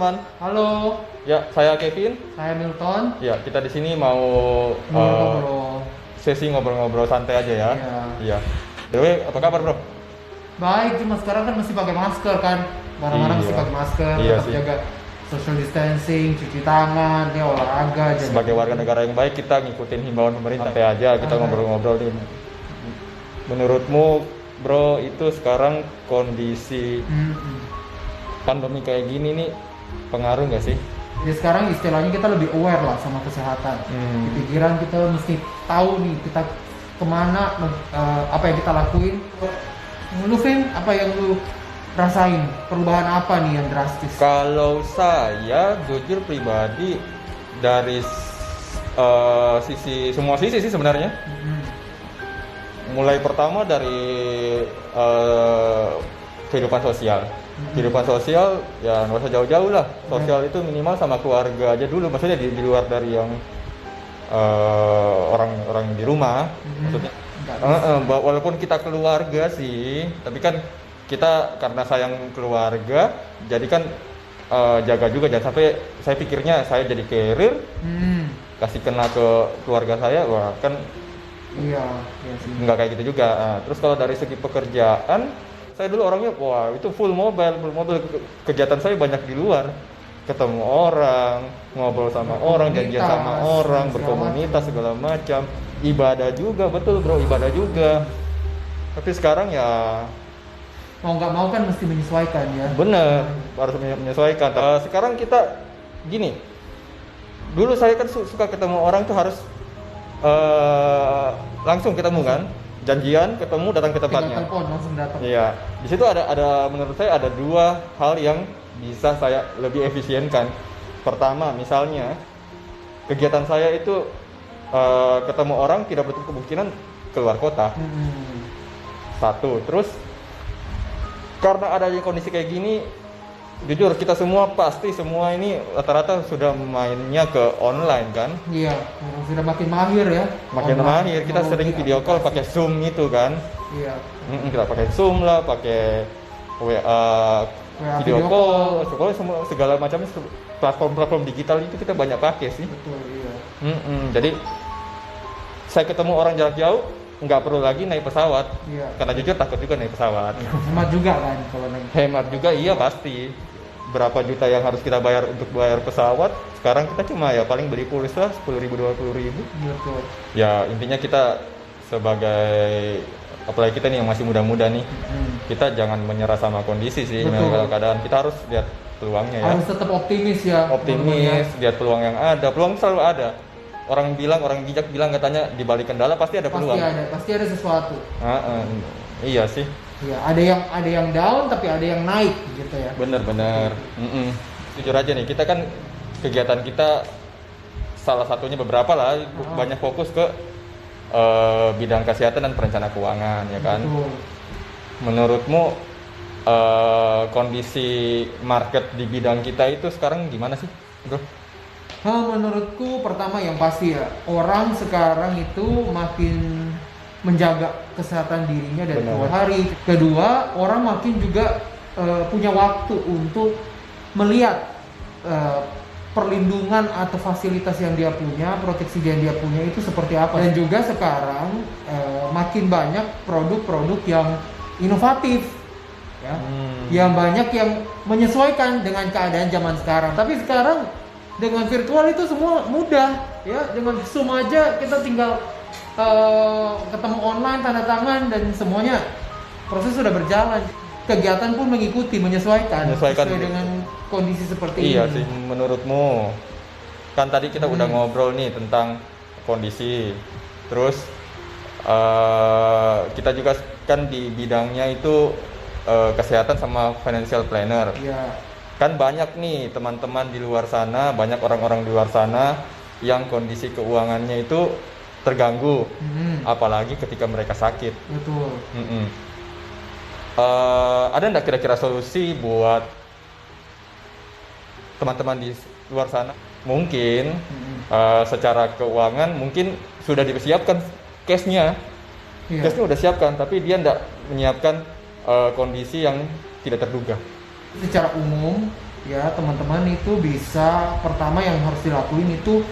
teman-teman. Halo, Ya, saya Kevin. saya Milton. Ya, kita di sini mau Ngobrol-ngobrol. sesi ngobrol-ngobrol santai aja ya. Iya. Iya. Dewe, apa kabar, Bro? Baik, cuma sekarang kan mesti pakai masker kan. Mana-mana mesti Iya. pakai masker, Iya tetap sih. jaga social distancing, cuci tangan, ya olahraga. jaga- Sebagai warga negara yang baik, kita ngikutin himbauan pemerintah. Santai aja, kita ngobrol-ngobrol nih. Menurutmu, Bro, itu sekarang kondisi Mm-mm. pandemi kayak gini nih pengaruh nggak sih? Jadi sekarang istilahnya kita lebih aware lah sama kesehatan. Di pikiran kita mesti tahu nih kita kemana, apa yang kita lakuin. Lu Vin, apa yang lu rasain? Perubahan apa nih yang drastis? Kalau saya jujur pribadi dari semua sisi sih sebenarnya. Mm-mm. Mulai pertama dari kehidupan sosial. Kehidupan sosial ya nggak usah jauh-jauh lah. Sosial itu minimal sama keluarga aja dulu. Maksudnya di luar dari yang orang-orang di rumah. Maksudnya walaupun kita keluarga sih, tapi kan kita karena sayang keluarga, jadi kan jaga juga jangan sampai saya pikirnya saya jadi carrier kasih kena ke keluarga saya, wah kan Iya, iya sih. nggak kayak gitu juga. Nah, terus kalau dari segi pekerjaan, saya dulu orangnya wah itu full mobile. Kegiatan saya banyak di luar, ketemu orang, ngobrol sama orang, janjian sama orang, berkomunitas segala macam, ibadah juga, betul bro, ibadah juga. Tapi sekarang ya Mau nggak mau kan mesti menyesuaikan ya. bener harus menyesuaikan. Sekarang kita gini, dulu saya kan suka ketemu orang tuh harus langsung ketemu kan, janjian ketemu datang ke Tinggal tempatnya. telepon langsung datang. Iya, di situ ada menurut saya ada dua hal yang bisa saya lebih efisienkan. Pertama, misalnya kegiatan saya itu ketemu orang tidak berarti kemungkinan keluar kota. Satu, terus karena adanya kondisi kayak gini, jujur kita semua pasti semua ini rata-rata sudah mainnya ke online kan. Iya, sudah makin mahir ya. Makin Online, mahir, kita teknologi, sering video call aplikasi. pakai Zoom itu kan. Iya. Kita pakai Zoom lah, pakai WA video call, pokoknya semua segala macam platform-platform digital itu kita banyak pakai sih. Betul, iya. Jadi saya ketemu orang jarak jauh nggak perlu lagi naik pesawat, Iya. karena jujur takut juga naik pesawat. Hemat juga kan kalau naik. Hemat juga iya pasti. Berapa juta yang harus kita bayar untuk bayar pesawat, sekarang kita cuma ya paling beli pulis lah 10.000 20.000. Betul. Ya intinya kita sebagai apalagi kita nih yang masih muda-muda nih, kita jangan menyerah sama kondisi sih. Betul. Dengan keadaan kita harus lihat peluangnya ya. Harus tetap optimis ya. Optimis, lihat peluang yang ada. Peluang selalu ada. Orang bijak bilang katanya di balik kendala pasti ada peluang. Pasti ada sesuatu. Iya sih. Iya, ada yang down tapi ada yang naik gitu ya. Bener. Jujur aja nih, kita kan kegiatan kita salah satunya beberapa lah banyak fokus ke bidang kesehatan dan perencana keuangan ya kan. Betul. Menurutmu kondisi market di bidang kita itu sekarang gimana sih, bro? Menurutku pertama yang pasti ya, orang sekarang itu makin menjaga kesehatan dirinya dari Benar. luar hari. Kedua, orang makin juga punya waktu untuk melihat perlindungan atau fasilitas yang dia punya, proteksi yang dia punya itu seperti apa. Dan juga sekarang makin banyak produk-produk yang inovatif, ya, yang banyak yang menyesuaikan dengan keadaan zaman sekarang. Tapi sekarang dengan virtual itu semua mudah, ya, dengan Zoom aja kita tinggal ketemu online, tanda tangan, dan semuanya proses sudah berjalan. Kegiatan pun mengikuti, menyesuaikan sesuai dengan kondisi seperti ini. Iya sih, menurutmu kan tadi kita udah ngobrol nih tentang kondisi, terus kita juga kan di bidangnya itu kesehatan sama financial planner. Iya. Kan banyak nih teman-teman di luar sana, banyak orang-orang di luar sana yang kondisi keuangannya itu terganggu, apalagi ketika mereka sakit. Betul. Ada nggak kira-kira solusi buat teman-teman di luar sana? Mungkin secara keuangan mungkin sudah dipersiapkan case-nya, Iya. case-nya udah siapkan, tapi dia nggak menyiapkan kondisi yang tidak terduga. Secara umum ya teman-teman itu bisa, pertama yang harus dilakuin itu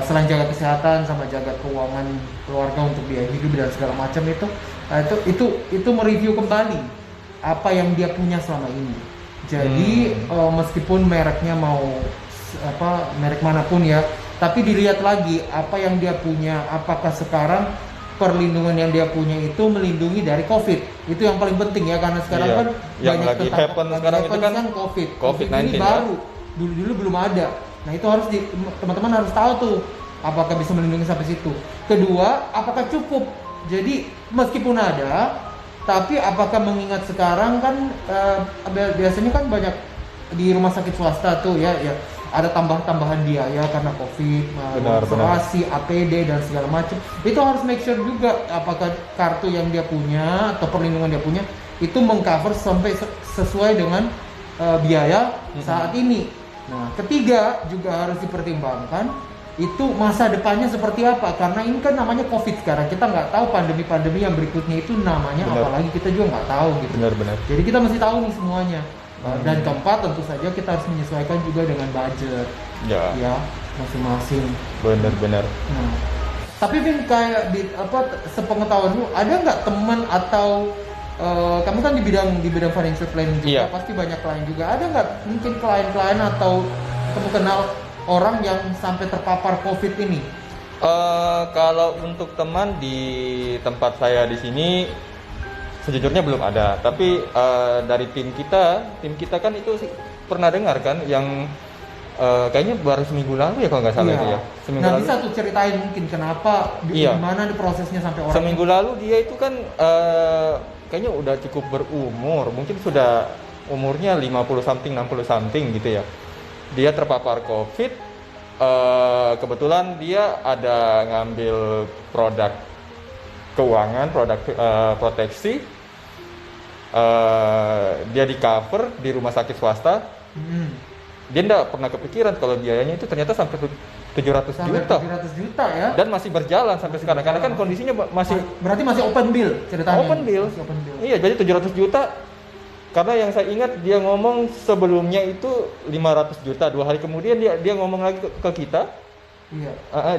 selain jaga kesehatan sama jaga keuangan keluarga untuk biaya hidup dan segala macam itu mereview kembali apa yang dia punya selama ini. Jadi meskipun mereknya mau merek manapun ya, tapi dilihat lagi apa yang dia punya, apakah sekarang perlindungan yang dia punya itu melindungi dari COVID. Itu yang paling penting ya, karena sekarang kan yang banyak lagi happen sekarang itu kan COVID-19 ini baru, dulu belum ada. Nah itu harus teman-teman harus tahu tuh apakah bisa melindungi sampai situ. Kedua, apakah cukup? Jadi meskipun ada, tapi apakah mengingat sekarang kan biasanya kan banyak di rumah sakit swasta tuh ya ada tambahan biaya karena COVID, isolasi, APD dan segala macam. Itu harus make sure juga apakah kartu yang dia punya atau perlindungan dia punya itu mengcover sampai sesuai dengan biaya saat ini. Nah, ketiga juga harus dipertimbangkan itu masa depannya seperti apa, karena ini kan namanya COVID sekarang, kita nggak tahu pandemi yang berikutnya itu namanya apalagi, kita juga nggak tahu gitu. Benar. Jadi kita mesti tahu nih semuanya. Dan keempat, tentu saja kita harus menyesuaikan juga dengan budget ya masing-masing. Benar. Nah, tapi Vin, kayak sepengetahuanmu ada nggak teman atau kamu kan di bidang financial planning juga, pasti banyak klien juga. Ada nggak mungkin klien-klien atau kamu kenal orang yang sampai terpapar COVID ini? Kalau untuk teman di tempat saya di sini sejujurnya belum ada, tapi dari tim kita kan itu pernah dengar kan yang kayaknya baru seminggu lalu ya kalau nggak salah itu ya. Seminggu lalu. Bisa tuh ceritain mungkin kenapa, gimana nih prosesnya sampai orang seminggu lalu dia itu kan kayaknya udah cukup berumur, mungkin sudah umurnya 50 something 60 something gitu ya. Dia terpapar COVID, kebetulan dia ada ngambil produk keuangan, produk proteksi, dia di cover di rumah sakit swasta. Dia tidak pernah kepikiran kalau biayanya itu ternyata sampai 700 juta ya. Dan masih berjalan sampai sekarang, karena kan kondisinya berarti masih open bill ceritanya. Open bill. Iya, jadi 700 juta. Karena yang saya ingat dia ngomong sebelumnya itu 500 juta, 2 hari kemudian dia ngomong lagi ke kita. Iya.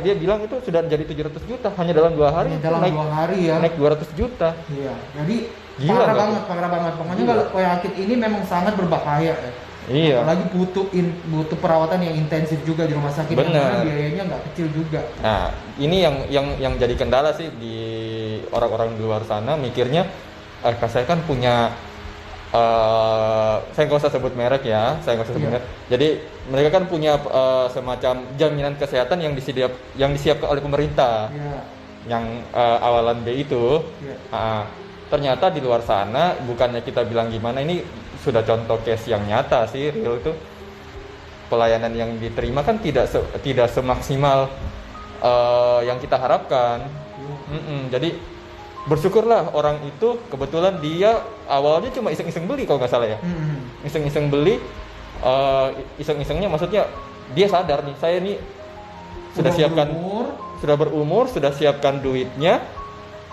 Dia bilang itu sudah jadi 700 juta hanya dalam 2 hari. Dalam 2 hari ya. Naik 200 juta. Iya. Jadi gila, parah banget. Pokoknya kalau penyakit ini memang sangat berbahaya ya. Iya. Apalagi butuh perawatan yang intensif juga di rumah sakit. Karena biayanya nggak kecil juga. Nah, ini yang jadi kendala sih di orang-orang di luar sana mikirnya, saya kan punya saya nggak usah sebut merek ya, merek. Jadi mereka kan punya semacam jaminan kesehatan yang disiapkan oleh pemerintah, yang awalan B itu. Ternyata di luar sana, bukannya kita bilang gimana, ini sudah contoh case yang nyata sih, real itu pelayanan yang diterima kan tidak semaksimal yang kita harapkan. Jadi bersyukurlah orang itu kebetulan dia awalnya cuma iseng-iseng beli kalau nggak salah ya. Iseng-iseng beli, iseng-isengnya maksudnya dia sadar nih, saya nih sudah berumur, sudah siapkan duitnya,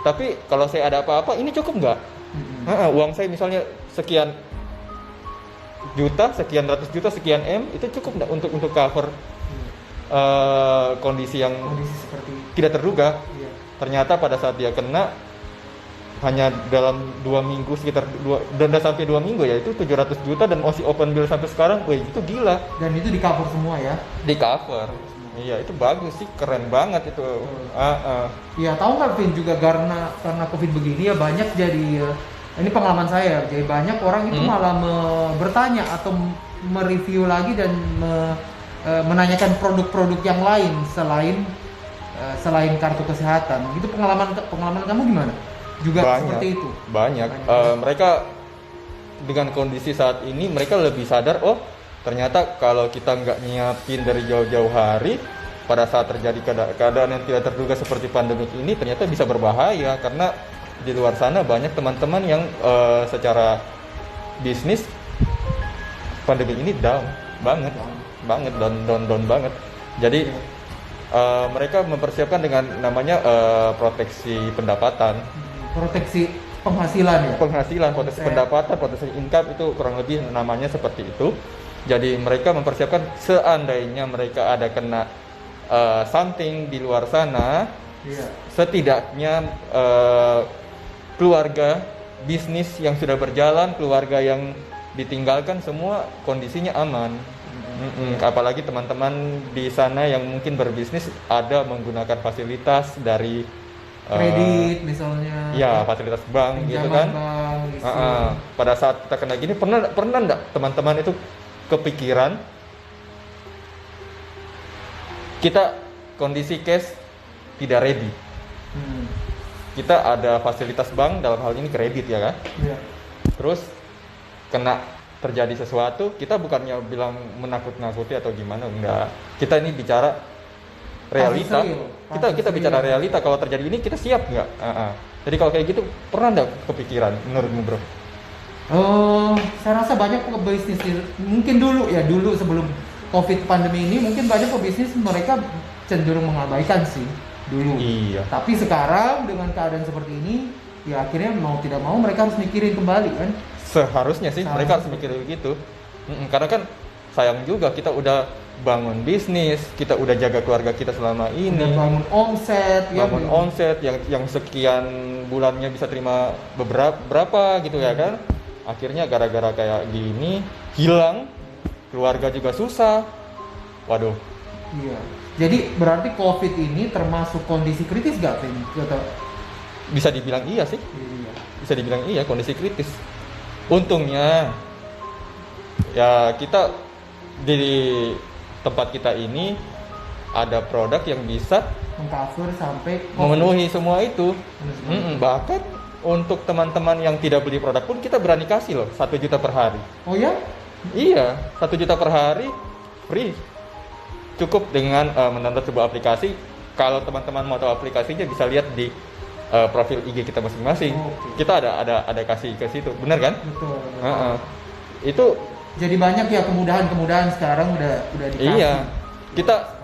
tapi kalau saya ada apa-apa ini cukup nggak? Uang saya misalnya sekian juta, sekian ratus juta, sekian M, itu cukup nggak untuk cover kondisi seperti tidak terduga? Ternyata pada saat dia kena, hanya dalam 2 minggu, sekitar 2 sampai 2 minggu ya, itu 700 juta dan masih open bill sampai sekarang. Wih, itu gila. Dan itu di cover semua ya? Di cover. Iya, itu bagus sih, keren banget itu. Iya, tahu nggak Vin, juga karena COVID begini ya banyak jadi ini pengalaman saya, jadi banyak orang itu malah bertanya atau mereview lagi dan menanyakan produk-produk yang lain selain kartu kesehatan. Itu pengalaman kamu gimana? Juga banyak, seperti itu? Banyak. Mereka dengan kondisi saat ini mereka lebih sadar, oh ternyata kalau kita nggak nyiapin dari jauh-jauh hari, pada saat terjadi keadaan yang tidak terduga seperti pandemik ini, ternyata bisa berbahaya. Karena di luar sana banyak teman-teman yang secara bisnis pandemi ini down banget, down banget. Jadi mereka mempersiapkan dengan namanya proteksi pendapatan. Proteksi penghasilan ya? Proteksi pendapatan, proteksi income, itu kurang lebih namanya seperti itu. Jadi mereka mempersiapkan seandainya mereka ada kena something di luar sana, setidaknya keluarga, bisnis yang sudah berjalan, keluarga yang ditinggalkan semua kondisinya aman. Apalagi teman-teman di sana yang mungkin berbisnis ada menggunakan fasilitas dari kredit misalnya, ya fasilitas bank gitu kan. bank, gitu. Pada saat kita kena gini, pernah enggak teman-teman itu kepikiran kita kondisi cash tidak ready, kita ada fasilitas bank, dalam hal ini kredit ya kan, terus kena terjadi sesuatu, kita bukannya bilang menakut-nakuti atau gimana, enggak. Kita ini bicara realita. Kita bicara realita. Kalau terjadi ini kita siap nggak? Jadi kalau kayak gitu pernah nggak kepikiran menurutmu, bro? Saya rasa banyak pebisnis mungkin dulu sebelum COVID pandemi ini mungkin banyak pebisnis mereka cenderung mengabaikan sih dulu. Iya. Tapi sekarang dengan keadaan seperti ini, ya akhirnya mau tidak mau mereka harus mikirin kembali kan. Seharusnya sih mereka harus mikir begitu. Karena kan sayang juga kita udah bangun bisnis, kita udah jaga keluarga kita selama ini, udah bangun omset, yang sekian bulannya bisa terima berapa gitu ya kan. Akhirnya gara-gara kayak gini hilang, keluarga juga susah. Waduh. Iya. Jadi berarti COVID ini termasuk kondisi kritis gak, Vin? Bisa dibilang iya sih. Iya. Bisa dibilang iya, kondisi kritis. Untungnya ya kita di tempat kita ini ada produk yang bisa mengcover sampai memenuhi semua itu. Bahkan untuk teman-teman yang tidak beli produk pun kita berani kasih loh 1 juta per hari. Oh ya? Iya, 1 juta per hari free. Cukup dengan mendownload sebuah aplikasi. Kalau teman-teman mau tahu aplikasinya bisa lihat di profil IG kita masing-masing. Kita ada kasih ke situ, benar kan? Betul. Itu jadi banyak ya kemudahan sekarang udah dikasih. Iya, kita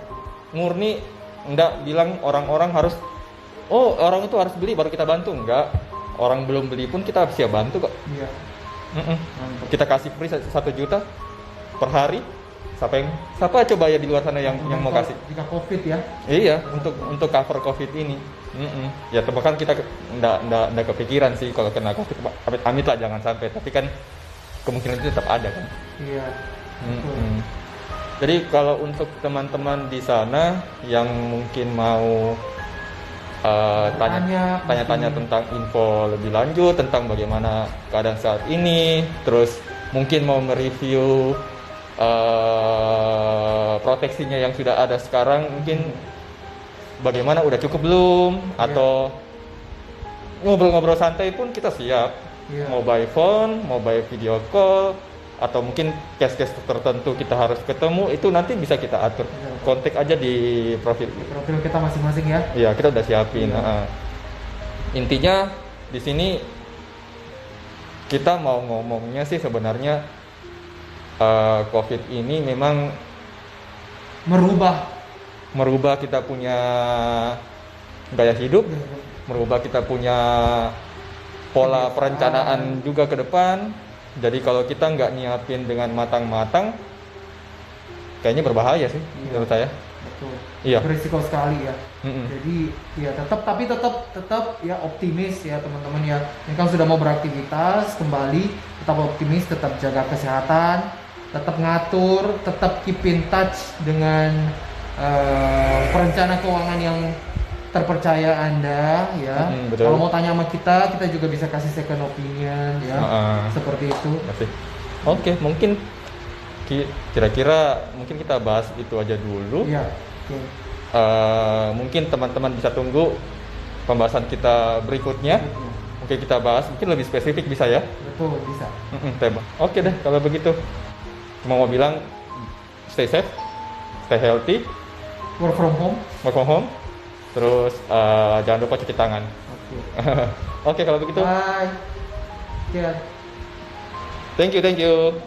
murni enggak bilang orang-orang harus orang itu harus beli baru kita bantu, enggak. Orang belum beli pun kita siap bantu kok. Iya. Kita kasih free 1 juta per hari. Siapa coba ya di luar sana yang mau kasih? Jika COVID ya? Iya, untuk cover COVID ini. Ya bahkan kita enggak kepikiran sih kalau kena COVID. Amit lah jangan sampai. Tapi kan kemungkinan itu tetap ada kan. Iya. Jadi kalau untuk teman-teman di sana yang mungkin mau tanya-tanya tentang info lebih lanjut tentang bagaimana keadaan saat ini, terus mungkin mau mereview proteksinya yang sudah ada sekarang, mungkin bagaimana udah cukup belum, atau ngobrol-ngobrol santai pun kita siap. Mau by phone, mau by video call, atau mungkin case-case tertentu kita harus ketemu, itu nanti bisa kita atur. Kontak aja di profil kita masing-masing ya. Iya, kita udah siapin. Intinya di sini kita mau ngomongnya sih sebenarnya COVID ini memang merubah kita punya gaya hidup, merubah kita punya pola perencanaan juga ke depan. Jadi kalau kita nggak nyiapin dengan matang-matang, kayaknya berbahaya sih menurut saya. Betul. Iya. Berisiko sekali ya. Jadi ya tetap ya optimis ya teman-teman ya. Ini kan sudah mau beraktivitas kembali, tetap optimis, tetap jaga kesehatan, tetap ngatur, tetap keep in touch dengan perencana keuangan yang terpercaya Anda ya. Kalau mau tanya sama kita juga bisa kasih second opinion ya. Seperti itu. Oke, mungkin kira-kira mungkin kita bahas itu aja dulu. Iya. Mungkin teman-teman bisa tunggu pembahasan kita berikutnya. Mungkin kita bahas mungkin lebih spesifik bisa ya. Betul, bisa. Tema. Oke deh kalau begitu. Cuma mau bilang stay safe, stay healthy, work from home. Terus jangan lupa cuci tangan. Oke kalau begitu. Bye. Yeah. Thank you.